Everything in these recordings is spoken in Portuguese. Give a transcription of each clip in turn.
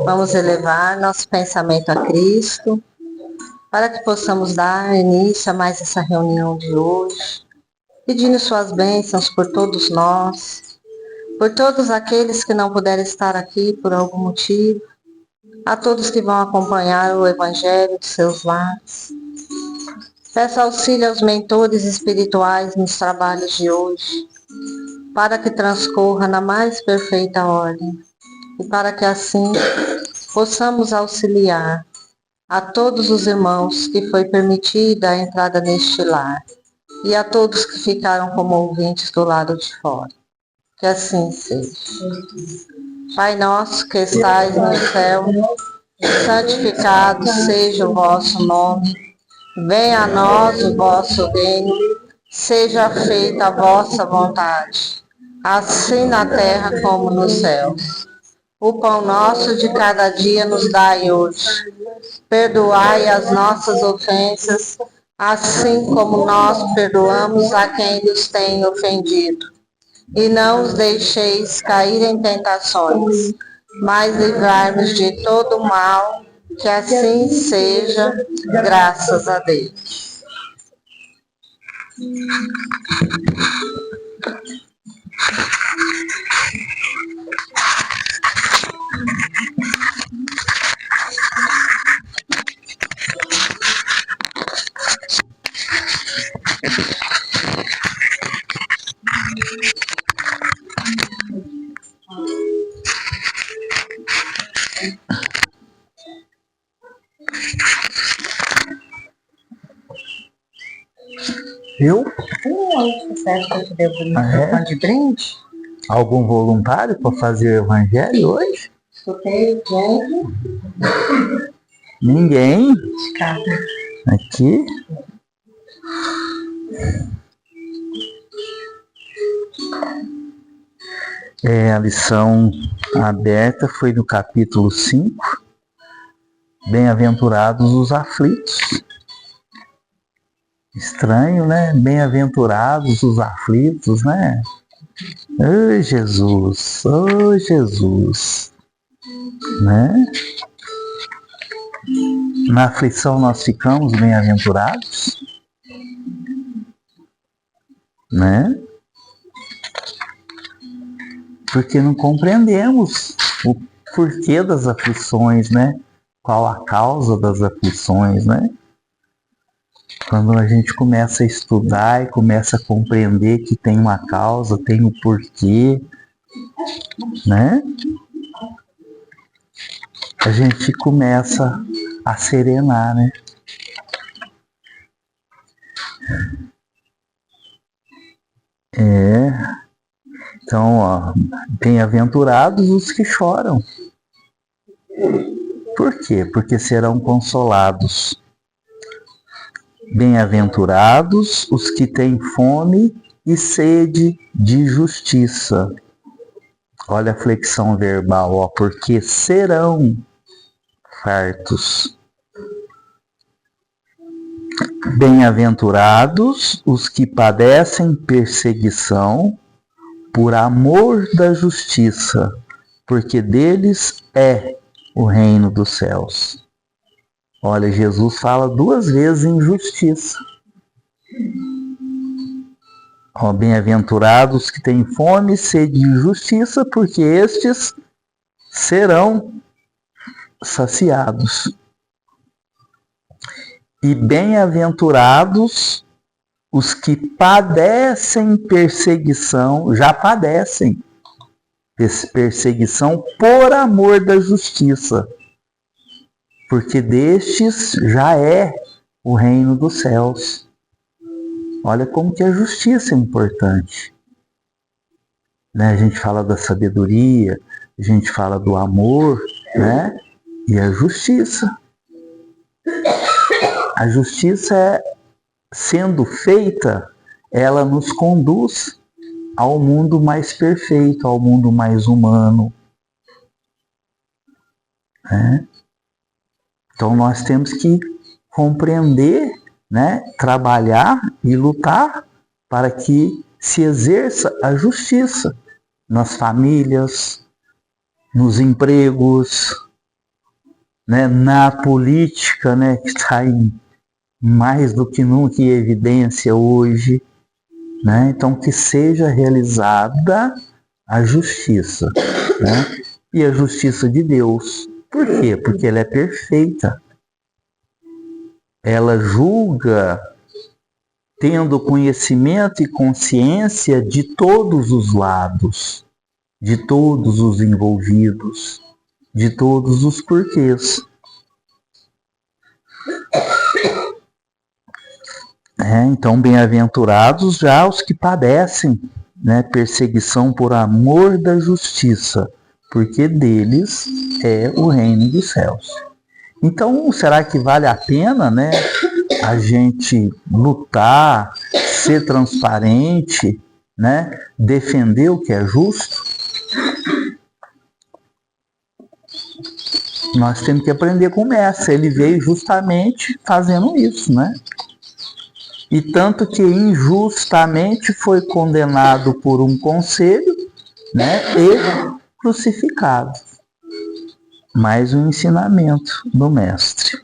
Vamos elevar nosso pensamento a Cristo, para que possamos dar início a mais essa reunião de hoje, pedindo suas bênçãos por todos nós, por todos aqueles que não puderam estar aqui por algum motivo, a todos que vão acompanhar o Evangelho de seus lares. Peço auxílio aos mentores espirituais nos trabalhos de hoje, para que transcorra na mais perfeita ordem, e para que assim possamos auxiliar a todos os irmãos que foi permitida a entrada neste lar, e a todos que ficaram como ouvintes do lado de fora. Que assim seja. Pai nosso que estais no céu, santificado seja o vosso nome. Venha a nós o vosso reino, seja feita a vossa vontade, assim na terra como nos céus. O pão nosso de cada dia nos dai hoje. Perdoai as nossas ofensas, assim como nós perdoamos a quem nos tem ofendido. E não os deixeis cair em tentações, mas livrai-nos de todo mal, que assim seja, graças a Deus. Viu? Você acha que eu te devo um de brinde? Algum voluntário para fazer o evangelho hoje? Escutei, gente. Ninguém? Aqui? A lição aberta foi no capítulo 5. Bem-aventurados os aflitos. Estranho, né? Bem-aventurados os aflitos, né? Ô Jesus, ô Jesus, né? Na aflição nós ficamos bem-aventurados, né? Porque não compreendemos o porquê das aflições, né? Qual a causa das aflições, né? Quando a gente começa a estudar e começa a compreender que tem uma causa, tem um porquê, né? A gente começa a serenar, né? Então, ó, bem-aventurados os que choram. Por quê? Porque serão consolados. Bem-aventurados os que têm fome e sede de justiça. Olha a flexão verbal, ó, porque serão fartos. Bem-aventurados os que padecem perseguição por amor da justiça, porque deles é o reino dos céus. Olha, Jesus fala 2 vezes em justiça. Ó, bem-aventurados que têm fome e sede de justiça, porque estes serão saciados. E bem-aventurados os que padecem perseguição, já padecem perseguição por amor da justiça, porque destes já é o reino dos céus. Olha como que a justiça é importante, né? A gente fala da sabedoria, a gente fala do amor, né? E a justiça. A justiça, sendo feita, ela nos conduz ao mundo mais perfeito, ao mundo mais humano, né? Então nós temos que compreender, né? Trabalhar e lutar para que se exerça a justiça nas famílias, nos empregos, né, na política, né, que está mais do que nunca em evidência hoje, né? Então, que seja realizada a justiça, né? E a justiça de Deus. Por quê? Porque ela é perfeita. Ela julga tendo conhecimento e consciência de todos os lados, de todos os envolvidos, de todos os porquês. Então, bem-aventurados já os que padecem, né, perseguição por amor da justiça, porque deles é o reino dos céus. Então, será que vale a pena, né, a gente lutar, ser transparente, né, defender o que é justo? Nós temos que aprender com o mestre. Ele veio justamente fazendo isso, né? E tanto que injustamente foi condenado por um conselho, né, e crucificado. Mais um ensinamento do mestre.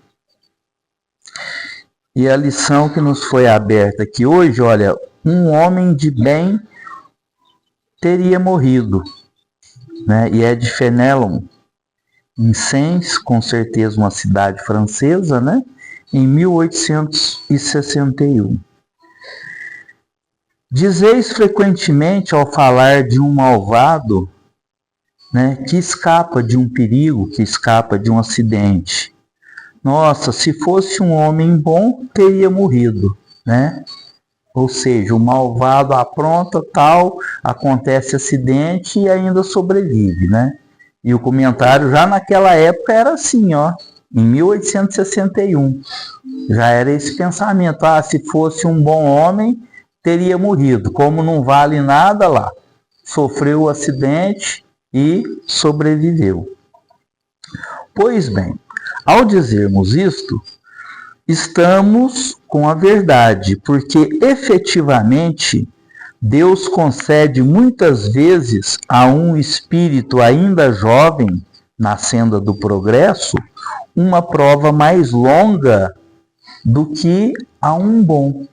E a lição que nos foi aberta aqui hoje, olha, um homem de bem teria morrido, né? E é de Fenelon, em Sens, com certeza uma cidade francesa, né? Em 1861. Dizeis frequentemente ao falar de um malvado, né, que escapa de um perigo, que escapa de um acidente. Nossa, se fosse um homem bom, teria morrido, né? Ou seja, o malvado apronta tal, acontece acidente e ainda sobrevive, né? E o comentário já naquela época era assim, ó, em 1861. Já era esse pensamento, se fosse um bom homem, teria morrido. Como não vale nada lá, sofreu o acidente e sobreviveu. Pois bem, ao dizermos isto, estamos com a verdade, porque efetivamente Deus concede muitas vezes a um espírito ainda jovem, na senda do progresso, uma prova mais longa do que a um bom,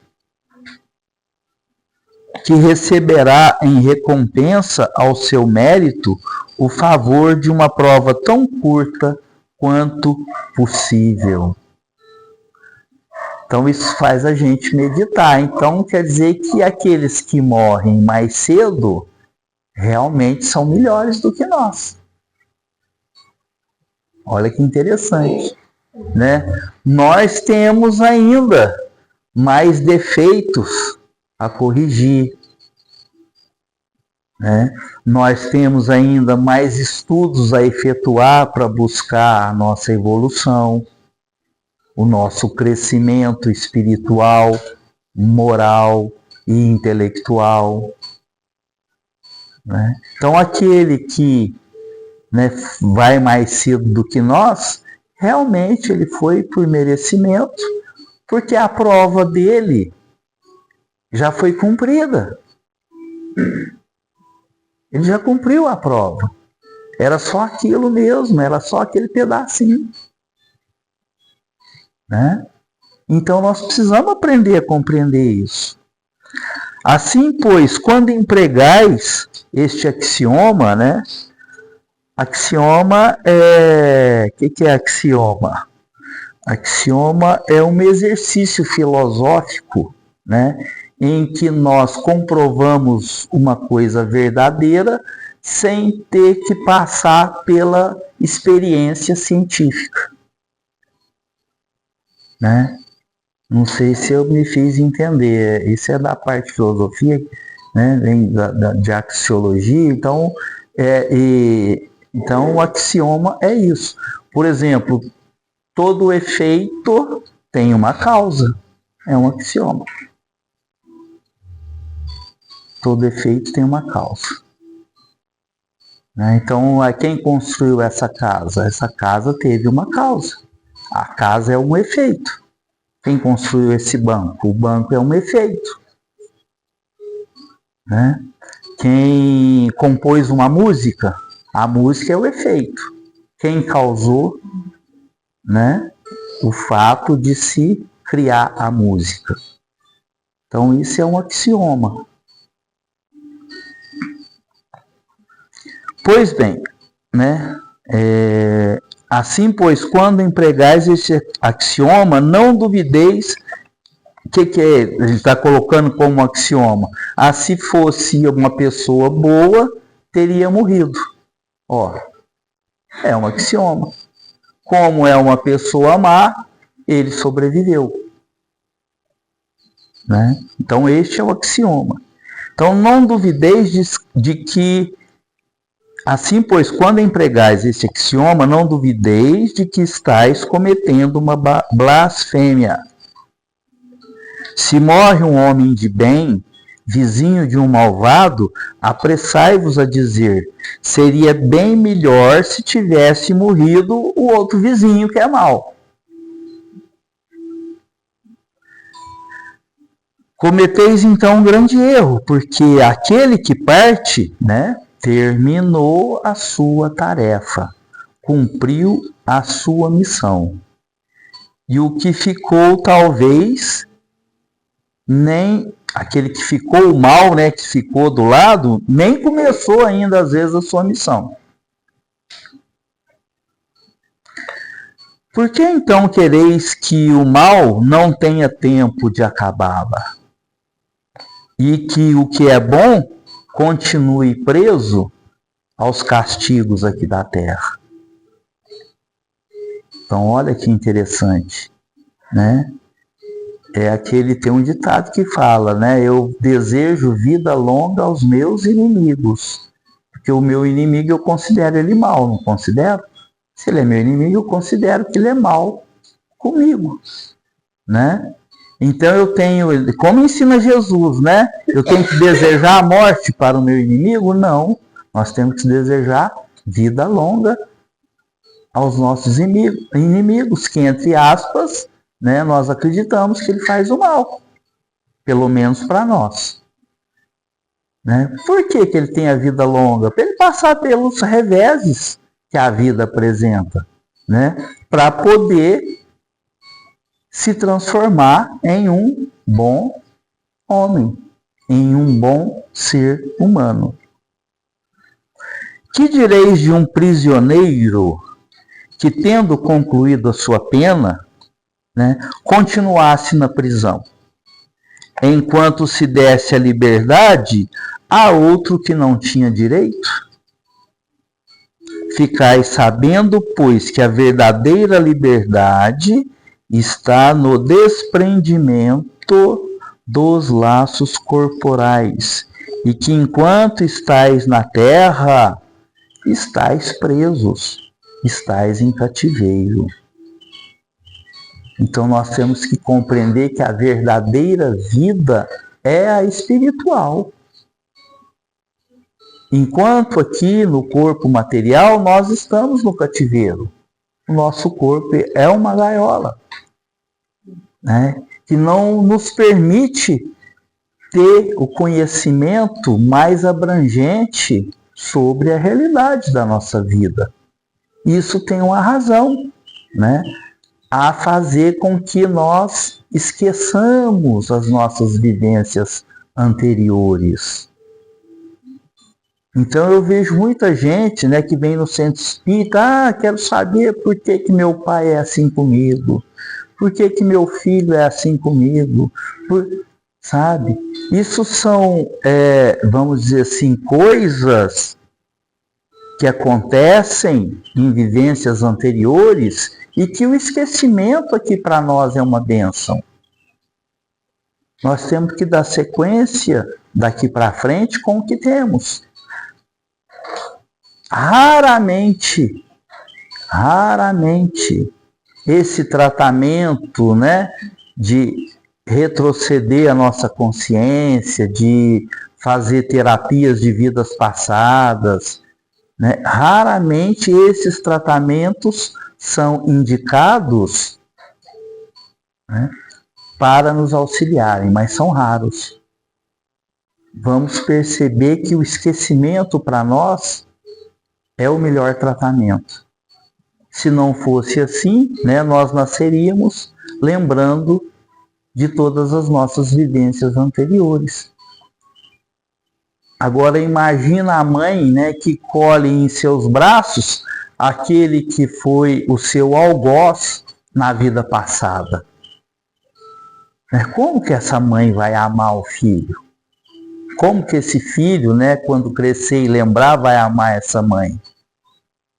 que receberá em recompensa ao seu mérito o favor de uma prova tão curta quanto possível. Então isso faz a gente meditar. Então quer dizer que aqueles que morrem mais cedo realmente são melhores do que nós. Olha que interessante, né? Nós temos ainda mais defeitos a corrigir, né? Nós temos ainda mais estudos a efetuar para buscar a nossa evolução, o nosso crescimento espiritual, moral e intelectual, né? Então aquele que, né, vai mais cedo do que nós, realmente ele foi por merecimento, porque a prova dele já foi cumprida. Ele já cumpriu a prova. Era só aquilo mesmo, era só aquele pedacinho, né? Então nós precisamos aprender a compreender isso. Assim, pois, quando empregais este axioma, né? Axioma é... O que é axioma? Axioma é um exercício filosófico, né, em que nós comprovamos uma coisa verdadeira sem ter que passar pela experiência científica, né? Não sei se eu me fiz entender. Isso é da parte de filosofia, né? Vem de axiologia. Então, então o axioma é isso. Por exemplo, todo efeito tem uma causa. É um axioma. Todo efeito tem uma causa. Então, quem construiu essa casa? Essa casa teve uma causa. A casa é um efeito. Quem construiu esse banco? O banco é um efeito, né? Quem compôs uma música? A música é o efeito. Quem causou, né, o fato de se criar a música. Então isso é um axioma. Pois bem, né, assim, pois, quando empregais esse axioma, não duvideis. O que é? A gente está colocando como axioma. Se fosse uma pessoa boa, teria morrido. Ó, é um axioma. Como é uma pessoa má, ele sobreviveu. Né? Então, este é o axioma. Então, não duvideis de que, assim, pois, quando empregais esse axioma, não duvideis de que estáis cometendo uma blasfêmia. Se morre um homem de bem, vizinho de um malvado, apressai-vos a dizer, seria bem melhor se tivesse morrido o outro vizinho que é mau. Cometeis então um grande erro, porque aquele que parte, né, terminou a sua tarefa, cumpriu a sua missão. E o que ficou, talvez, nem aquele que ficou mal, né, que ficou do lado, nem começou ainda, às vezes, a sua missão. Por que então quereis que o mal não tenha tempo de acabá-la? E que o que é bom continue preso aos castigos aqui da terra? Então, olha que interessante, né? Tem um ditado que fala, né? Eu desejo vida longa aos meus inimigos. Porque o meu inimigo eu considero ele mal, não considero? Se ele é meu inimigo, eu considero que ele é mal comigo, né? Então eu tenho, como ensina Jesus, né? Eu tenho que desejar a morte para o meu inimigo? Não. Nós temos que desejar vida longa aos nossos inimigos, que, entre aspas, né, nós acreditamos que ele faz o mal, pelo menos para nós. Né? Por que ele tem a vida longa? Para ele passar pelos reveses que a vida apresenta, né? Para poder se transformar em um bom homem, em um bom ser humano. Que direis de um prisioneiro que, tendo concluído a sua pena, né, continuasse na prisão, enquanto se desse a liberdade a outro que não tinha direito? Ficais sabendo, pois, que a verdadeira liberdade está no desprendimento dos laços corporais, e que enquanto estáis na terra, estáis presos, estáis em cativeiro. Então nós temos que compreender que a verdadeira vida é a espiritual. Enquanto aqui no corpo material nós estamos no cativeiro. O nosso corpo é uma gaiola, né, que não nos permite ter o conhecimento mais abrangente sobre a realidade da nossa vida. Isso tem uma razão, né, a fazer com que nós esqueçamos as nossas vivências anteriores. Então eu vejo muita gente, né, que vem no centro espírita, quero saber por que meu pai é assim comigo, por que meu filho é assim comigo, sabe? Isso são, vamos dizer assim, coisas que acontecem em vivências anteriores e que o esquecimento aqui para nós é uma bênção. Nós temos que dar sequência daqui para frente com o que temos. Raramente esse tratamento, né, de retroceder a nossa consciência, de fazer terapias de vidas passadas, né, raramente esses tratamentos são indicados, né, para nos auxiliarem, mas são raros. Vamos perceber que o esquecimento para nós é o melhor tratamento. Se não fosse assim, né, nós nasceríamos lembrando de todas as nossas vivências anteriores. Agora imagina a mãe, né, que colhe em seus braços aquele que foi o seu algoz na vida passada. Como que essa mãe vai amar o filho? Como que esse filho, né, quando crescer e lembrar, vai amar essa mãe?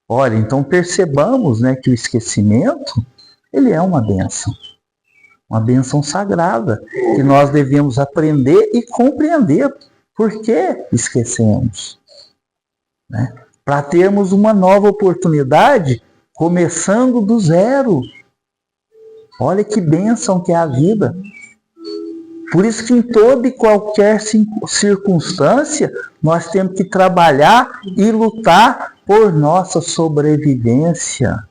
Olha, então percebamos, né, que o esquecimento, ele é uma bênção sagrada, que nós devemos aprender e compreender por que esquecemos, né? Para termos uma nova oportunidade, começando do zero. Olha que bênção que é a vida. Por isso que em toda e qualquer circunstância, nós temos que trabalhar e lutar por nossa sobrevivência.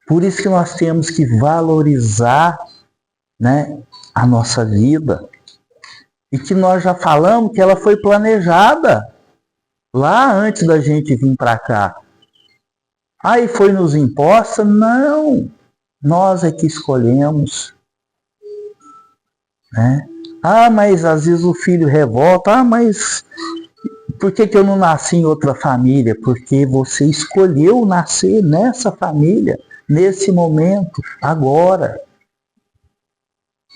Por isso que nós temos que valorizar, né, a nossa vida. E que nós já falamos que ela foi planejada lá antes da gente vir para cá. Aí foi nos imposta? Não. Nós é que escolhemos. Né? Mas às vezes o filho revolta. Mas por que eu não nasci em outra família? Porque você escolheu nascer nessa família, nesse momento, agora.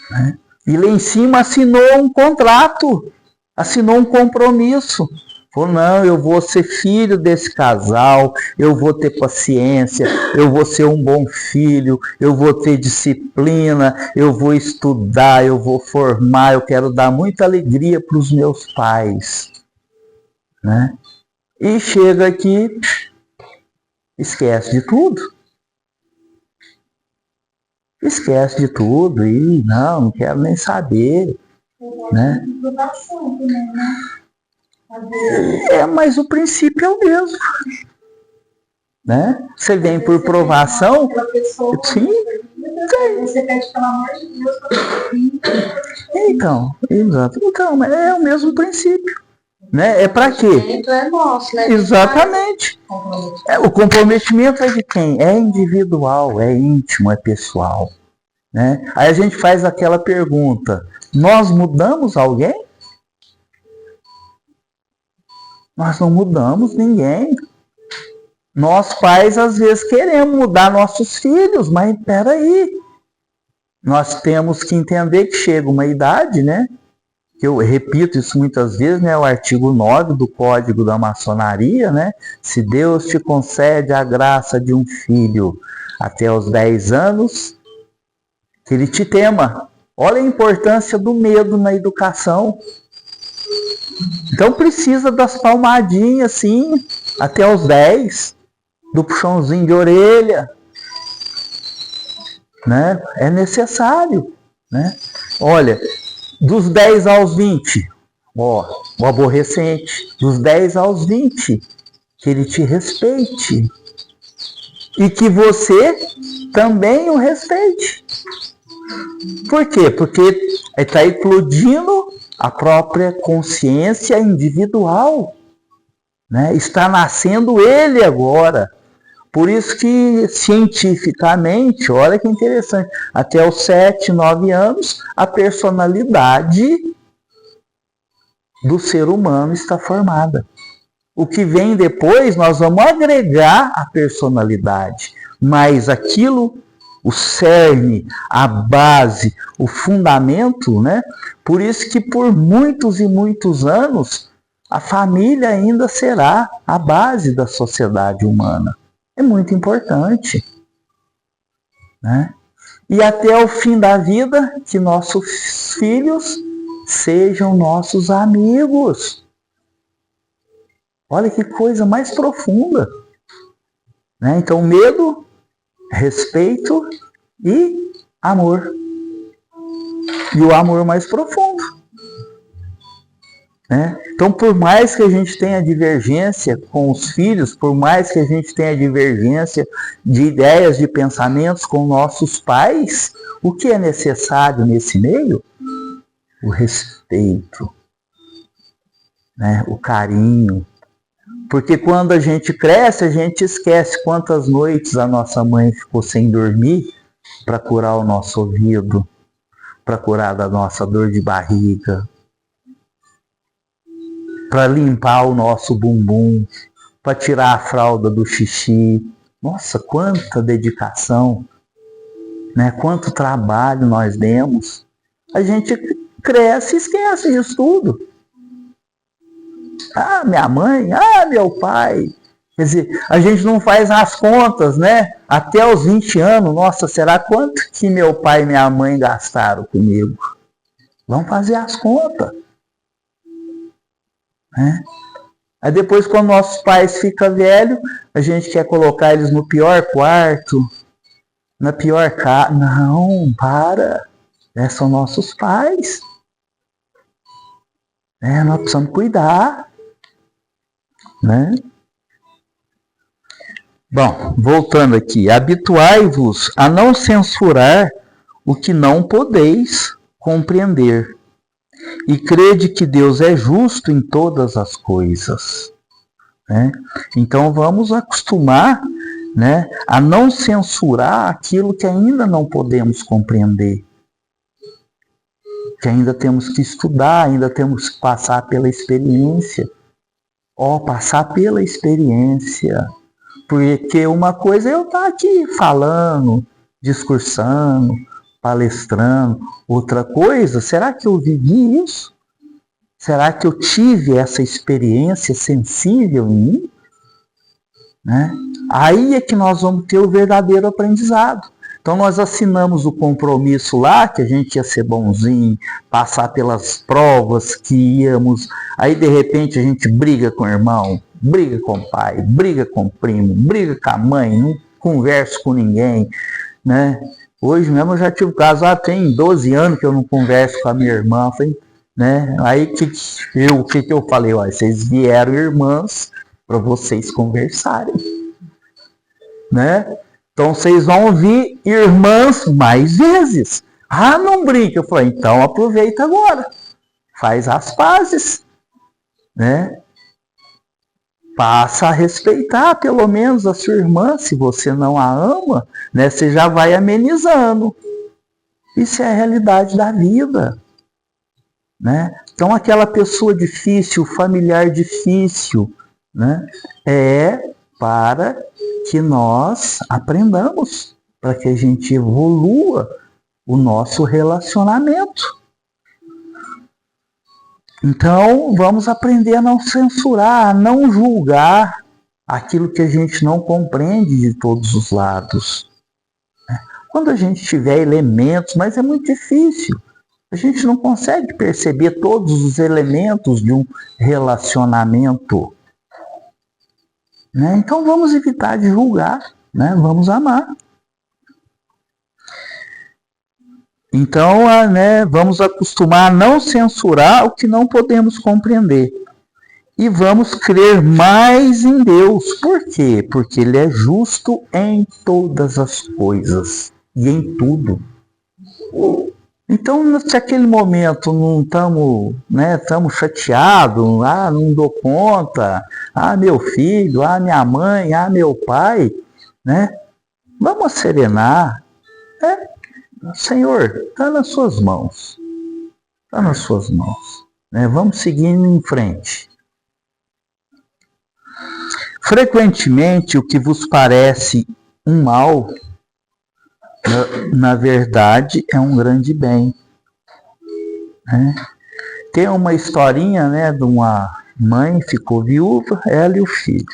Né? E lá em cima assinou um contrato, assinou um compromisso. Falou, não, eu vou ser filho desse casal, eu vou ter paciência, eu vou ser um bom filho, eu vou ter disciplina, eu vou estudar, eu vou formar, eu quero dar muita alegria para os meus pais. Né? E chega aqui, esquece de tudo. Esquece de tudo e não quero nem saber. Né? Mas o princípio é o mesmo. Né? Você vem por provação. Sim. Você pede pelo amor de Deus. Então, exato. Então, é o mesmo princípio. Né? É para quê? É nosso, né? Exatamente. O comprometimento é de quem? É individual, é íntimo, é pessoal. Né? Aí a gente faz aquela pergunta: nós mudamos alguém? Nós não mudamos ninguém. Nós pais às vezes queremos mudar nossos filhos, mas peraí. Nós temos que entender que chega uma idade, né? Eu repito isso muitas vezes, né? O artigo 9 do Código da Maçonaria, né? Se Deus te concede a graça de um filho até os 10 anos, que ele te tema. Olha a importância do medo na educação. Então precisa das palmadinhas, sim, até os 10, do puxãozinho de orelha. Né? É necessário. Né? Olha, dos 10 aos 20, o aborrecente, dos 10 aos 20, que ele te respeite. E que você também o respeite. Por quê? Porque está eclodindo a própria consciência individual. Né? Está nascendo ele agora. Por isso que, cientificamente, olha que interessante, até os 7, 9 anos, a personalidade do ser humano está formada. O que vem depois, nós vamos agregar a personalidade. Mas aquilo, o cerne, a base, o fundamento, né? Por isso que por muitos e muitos anos, a família ainda será a base da sociedade humana. É muito importante. Né? E até o fim da vida, que nossos filhos sejam nossos amigos. Olha que coisa mais profunda. Né? Então, medo, respeito e amor. E o amor mais profundo. Né? Então, por mais que a gente tenha divergência com os filhos, por mais que a gente tenha divergência de ideias, de pensamentos com nossos pais, o que é necessário nesse meio? O respeito, né? O carinho, Porque quando a gente cresce, a gente esquece quantas noites a nossa mãe ficou sem dormir para curar o nosso ouvido, para curar da nossa dor de barriga, para limpar o nosso bumbum, para tirar a fralda do xixi. Nossa, quanta dedicação, né? Quanto trabalho nós demos. A gente cresce e esquece disso tudo. Ah, minha mãe, ah, meu pai. Quer dizer, a gente não faz as contas, né? Até os 20 anos, nossa, será quanto que meu pai e minha mãe gastaram comigo? Vamos fazer as contas. Né? Aí depois, quando nossos pais ficam velhos, a gente quer colocar eles no pior quarto, na pior casa. Não, para. São nossos pais. Nós precisamos cuidar. Né? Bom, voltando aqui. Habituai-vos a não censurar o que não podeis compreender. E crede que Deus é justo em todas as coisas. Né? Então vamos acostumar, né, a não censurar aquilo que ainda não podemos compreender. Que ainda temos que estudar, ainda temos que passar pela experiência. Passar pela experiência. Porque uma coisa é eu estar aqui falando, discursando, palestrando. Outra coisa, será que eu vivi isso? Será que eu tive essa experiência sensível em mim? Né? Aí é que nós vamos ter o verdadeiro aprendizado. Então nós assinamos o compromisso lá, que a gente ia ser bonzinho, passar pelas provas que íamos. Aí de repente a gente briga com o irmão, briga com o pai, briga com o primo, briga com a mãe, não converso com ninguém. Né? Hoje mesmo eu já tive um caso, tem 12 anos que eu não converso com a minha irmã. Né? Aí o que eu falei? Olha, vocês vieram irmãs para vocês conversarem. Né? Então vocês vão ouvir irmãs mais vezes. Ah, não brinca. Eu falei, então aproveita agora. Faz as pazes. Né? Passa a respeitar pelo menos a sua irmã. Se você não a ama, né, você já vai amenizando. Isso é a realidade da vida. Né? Então aquela pessoa difícil, familiar difícil, né, é para que nós aprendamos, para que a gente evolua o nosso relacionamento. Então, vamos aprender a não censurar, a não julgar aquilo que a gente não compreende de todos os lados. Quando a gente tiver elementos, mas é muito difícil, a gente não consegue perceber todos os elementos de um relacionamento. Né? Então vamos evitar de julgar, né? Vamos amar. Então, né, vamos acostumar a não censurar o que não podemos compreender. E vamos crer mais em Deus. Por quê? Porque Ele é justo em todas as coisas e em tudo. Então, se aquele momento não estamos, né, chateados, não dou conta, meu filho, minha mãe, meu pai, né? Vamos serenar. Senhor, está nas suas mãos. Está nas suas mãos. Né? Vamos seguindo em frente. Frequentemente, o que vos parece um mal, na verdade, é um grande bem. Né? Tem uma historinha, né, de uma mãe ficou viúva, ela e o filho.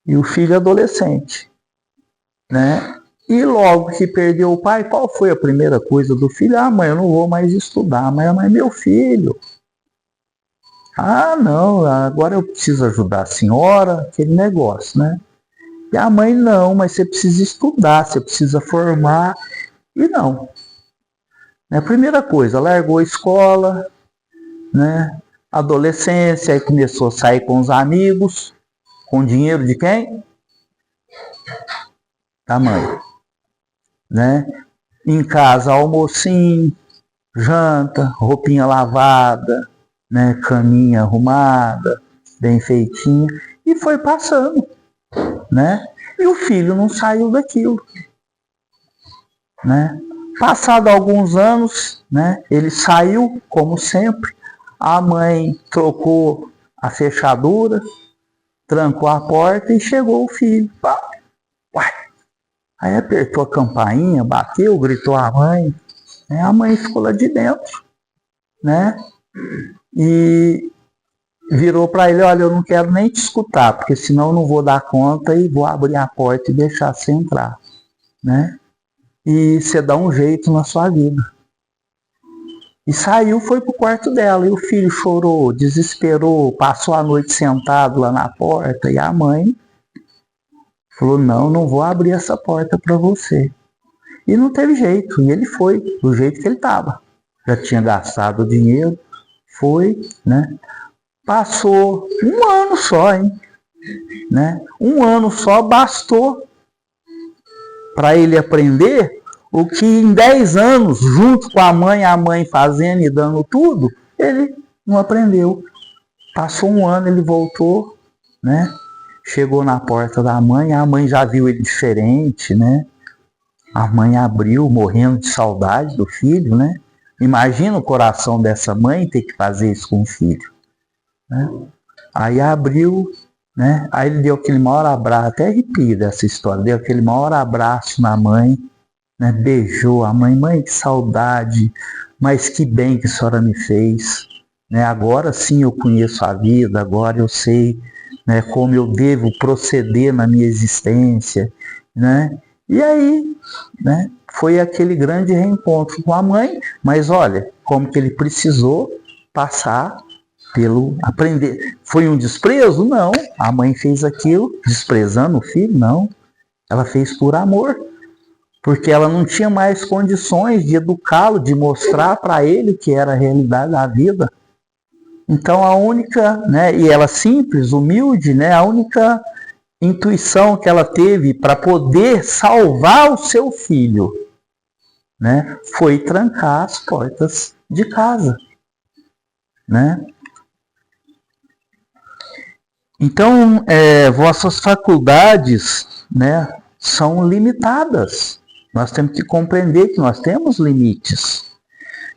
E o filho adolescente. Né? E logo que perdeu o pai, qual foi a primeira coisa do filho? Mãe, eu não vou mais estudar. Mas meu filho. Não, agora eu preciso ajudar a senhora, aquele negócio, né? E a mãe, não, mas você precisa estudar, você precisa formar. E não. A primeira coisa, largou a escola, né? Adolescência, aí começou a sair com os amigos, com dinheiro de quem? Da mãe. Né? Em casa, almocinho, janta, roupinha lavada, né? Caminha arrumada, bem feitinha, e foi passando, né? E o filho não saiu daquilo, né? Passado alguns anos, né, ele saiu, como sempre, a mãe trocou a fechadura, trancou a porta e chegou o filho. Uai. Aí apertou a campainha, bateu, gritou a mãe, né? A mãe ficou lá de dentro, né? E virou para ele: olha, eu não quero nem te escutar, porque senão eu não vou dar conta e vou abrir a porta e deixar você entrar, né? E você dá um jeito na sua vida. E saiu, foi pro quarto dela, e o filho chorou, desesperou, passou a noite sentado lá na porta, e a mãe falou: não vou abrir essa porta para você. E não teve jeito, e ele foi do jeito que ele estava. Já tinha gastado o dinheiro, foi, né? Passou um ano só, hein? Né? Um ano só bastou para ele aprender o que em 10 anos, junto com a mãe fazendo e dando tudo, ele não aprendeu. Passou um ano, ele voltou, né? Chegou na porta da mãe, a mãe já viu ele diferente, né? A mãe abriu, morrendo de saudade do filho, né? Imagina o coração dessa mãe ter que fazer isso com o filho, né? Aí abriu, né? Aí ele deu aquele maior abraço, até arrepio dessa história, deu aquele maior abraço na mãe, né? Beijou a mãe: mãe, que saudade, mas que bem que a senhora me fez, né? Agora sim eu conheço a vida, agora eu sei, né, como eu devo proceder na minha existência, né? E aí, né, foi aquele grande reencontro com a mãe, mas olha, como que ele precisou passar pelo aprender. Foi um desprezo? Não. A mãe fez aquilo desprezando o filho? Não. Ela fez por amor, porque ela não tinha mais condições de educá-lo, de mostrar para ele que era a realidade da vida. Então a única, né, e ela simples, humilde, né, a única intuição que ela teve para poder salvar o seu filho, né, foi trancar as portas de casa, né? Então, vossas faculdades, né, são limitadas. Nós temos que compreender que nós temos limites,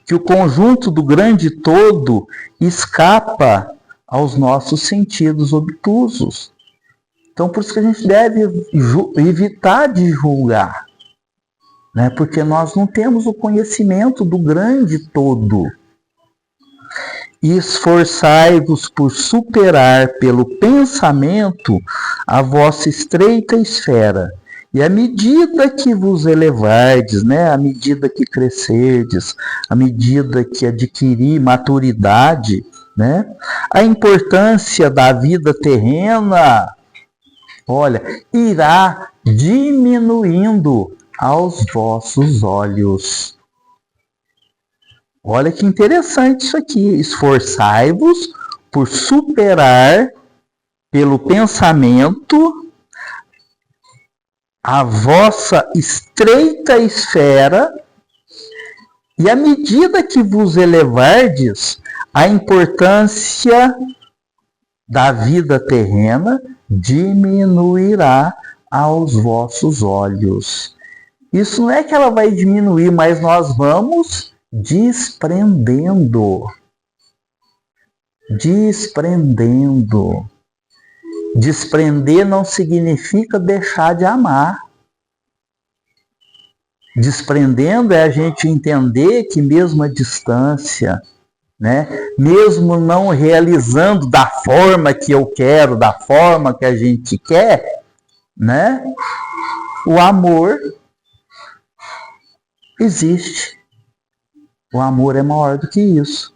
que o conjunto do grande todo escapa aos nossos sentidos obtusos. Então, por isso que a gente deve evitar de julgar, né? Porque nós não temos o conhecimento do grande todo. E esforçai-vos por superar pelo pensamento a vossa estreita esfera. E à medida que vos elevardes, né, à medida que crescerdes, à medida que adquirir maturidade, né, a importância da vida terrena, olha, irá diminuindo aos vossos olhos. Olha que interessante isso aqui. Esforçai-vos por superar pelo pensamento a vossa estreita esfera, e à medida que vos elevardes, a importância da vida terrena diminuirá aos vossos olhos. Isso não é que ela vai diminuir, mas nós vamos desprendendo. Desprendendo. Desprender não significa deixar de amar. Desprendendo é a gente entender que mesmo a distância, né, mesmo não realizando da forma que eu quero, da forma que a gente quer, né, o amor existe. O amor é maior do que isso.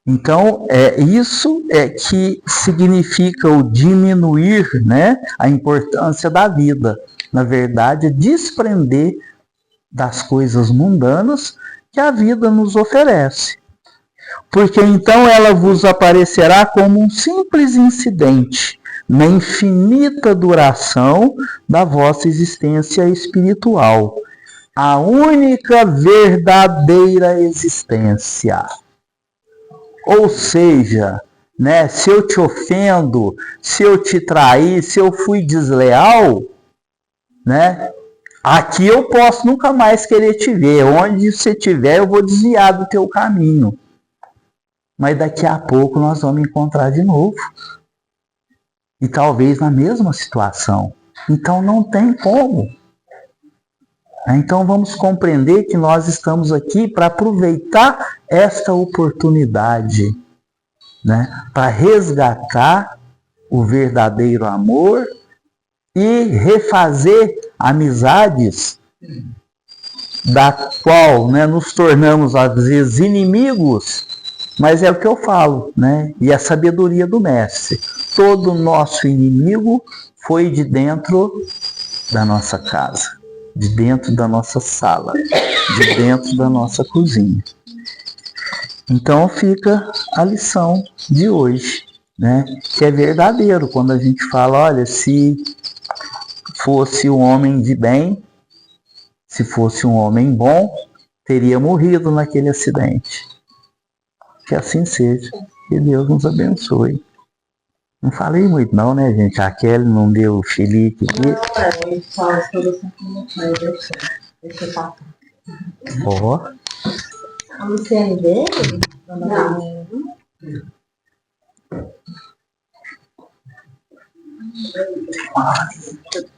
Então, isso é que significa o diminuir, né, a importância da vida. Na verdade, é desprender das coisas mundanas que a vida nos oferece. Porque então ela vos aparecerá como um simples incidente na infinita duração da vossa existência espiritual. A única verdadeira existência. Ou seja, né? Se eu te ofendo, se eu te traí, se eu fui desleal, né? Aqui eu posso nunca mais querer te ver. Onde você estiver, eu vou desviar do teu caminho. Mas daqui a pouco nós vamos encontrar de novo. E talvez na mesma situação. Então não tem como. Então vamos compreender que nós estamos aqui para aproveitar esta oportunidade, né? Para resgatar o verdadeiro amor e refazer amizades da qual, né, nos tornamos às vezes inimigos, mas é o que eu falo, né? E a sabedoria do mestre. Todo nosso inimigo foi de dentro da nossa casa, de dentro da nossa sala, de dentro da nossa cozinha. Então fica a lição de hoje, né? Que é verdadeiro quando a gente fala, olha, se fosse um homem de bem, se fosse um homem bom, teria morrido naquele acidente. Que assim seja. Que Deus nos abençoe. Não falei muito não, né, gente? A Kelly não deu chilique aqui. Não, ele só toda essa informação, deu certo. Deixa eu passar. Ó. A Luciane dele? Não.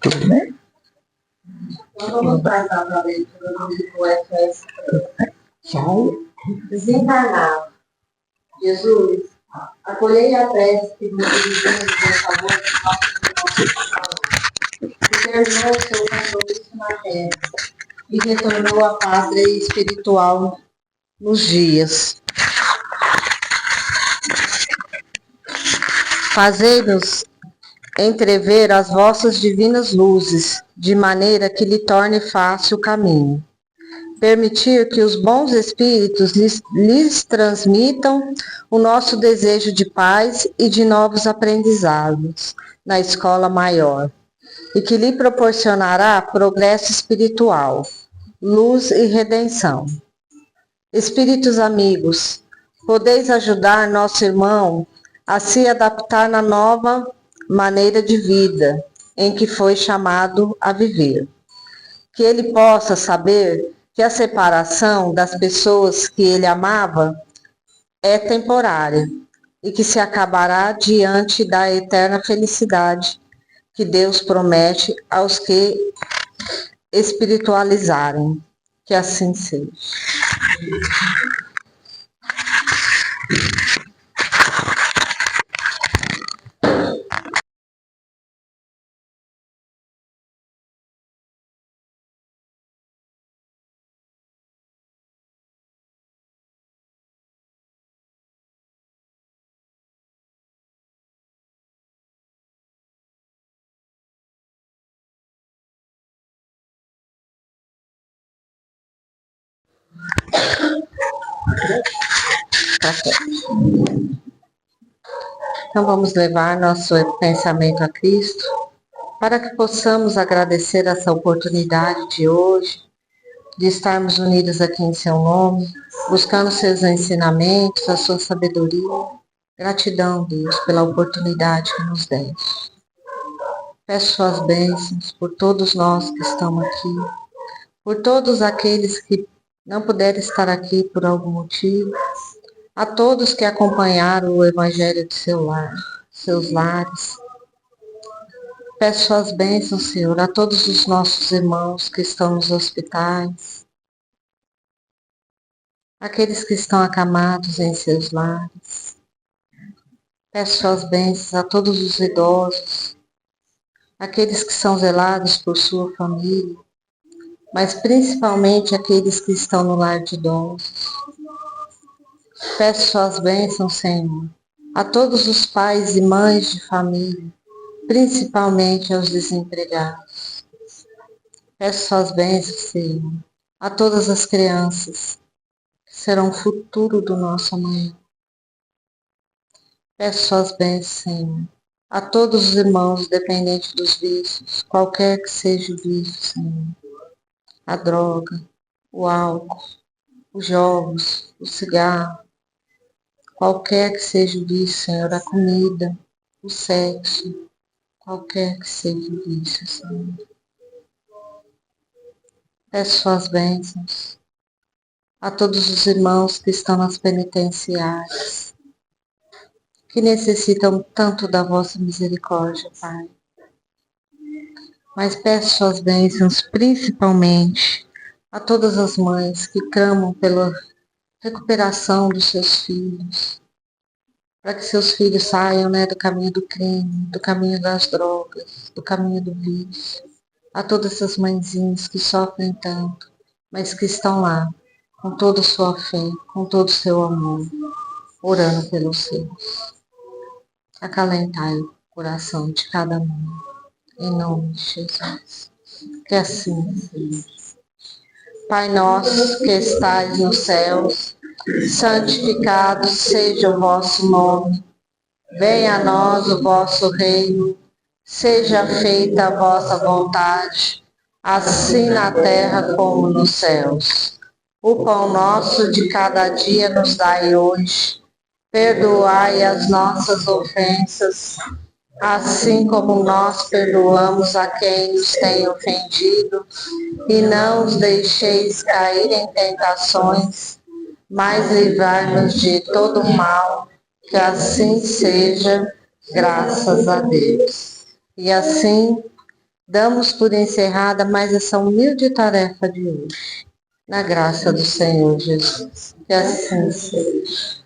Tudo bem? Então vamos passar para a leitura do livro FS. Tchau. Desencarnado. Jesus, acolhei a prece que nos dirigimos em favor dos nossos irmãos, que terminou o seu compromisso na terra e retornou à pátria espiritual nos dias. Fazei-nos entrever as vossas divinas luzes, de maneira que lhe torne fácil o caminho. Permitir que os bons espíritos lhes transmitam o nosso desejo de paz e de novos aprendizados na escola maior, e que lhe proporcionará progresso espiritual, luz e redenção. Espíritos amigos, podeis ajudar nosso irmão a se adaptar na nova maneira de vida em que foi chamado a viver. Que ele possa saber que a separação das pessoas que ele amava é temporária e que se acabará diante da eterna felicidade que Deus promete aos que espiritualizarem. Que assim seja. Então vamos levar nosso pensamento a Cristo, para que possamos agradecer essa oportunidade de hoje, de estarmos unidos aqui em seu nome, buscando seus ensinamentos, a sua sabedoria. Gratidão, Deus, pela oportunidade que nos deste. Peço suas bênçãos por todos nós que estamos aqui, por todos aqueles que não puderam estar aqui por algum motivo, a todos que acompanharam o Evangelho de seus lares. Peço suas bênçãos, Senhor, a todos os nossos irmãos que estão nos hospitais, aqueles que estão acamados em seus lares. Peço suas bênçãos a todos os idosos, aqueles que são zelados por sua família, mas principalmente aqueles que estão no lar de idosos. Peço suas bênçãos, Senhor, a todos os pais e mães de família, principalmente aos desempregados. Peço suas bênçãos, Senhor, a todas as crianças, que serão o futuro do nosso amanhã. Peço suas bênçãos, Senhor, a todos os irmãos dependentes dos vícios, qualquer que seja o vício, Senhor. A droga, o álcool, os jogos, o cigarro, qualquer que seja o vício, Senhor, a comida, o sexo, qualquer que seja o vício, Senhor. Peço suas bênçãos a todos os irmãos que estão nas penitenciárias, que necessitam tanto da vossa misericórdia, Pai. Mas peço suas bênçãos principalmente a todas as mães que clamam pela recuperação dos seus filhos, para que seus filhos saiam, do caminho do crime, do caminho das drogas, do caminho do vício. A todas essas mãezinhas que sofrem tanto, mas que estão lá, com toda a sua fé, com todo o seu amor, orando pelos seus. Acalentai o coração de cada mãe, em nome de Jesus. Que assim seja. Pai nosso que estais nos céus, santificado seja o vosso nome. Venha a nós o vosso reino, seja feita a vossa vontade, assim na terra como nos céus. O pão nosso de cada dia nos dai hoje. Perdoai as nossas ofensas, assim como nós perdoamos a quem nos tem ofendido, e não os deixeis cair em tentações, mas livrai-nos de todo mal, que assim seja, graças a Deus. E assim, damos por encerrada mais essa humilde tarefa de hoje, na graça do Senhor Jesus. Que assim seja.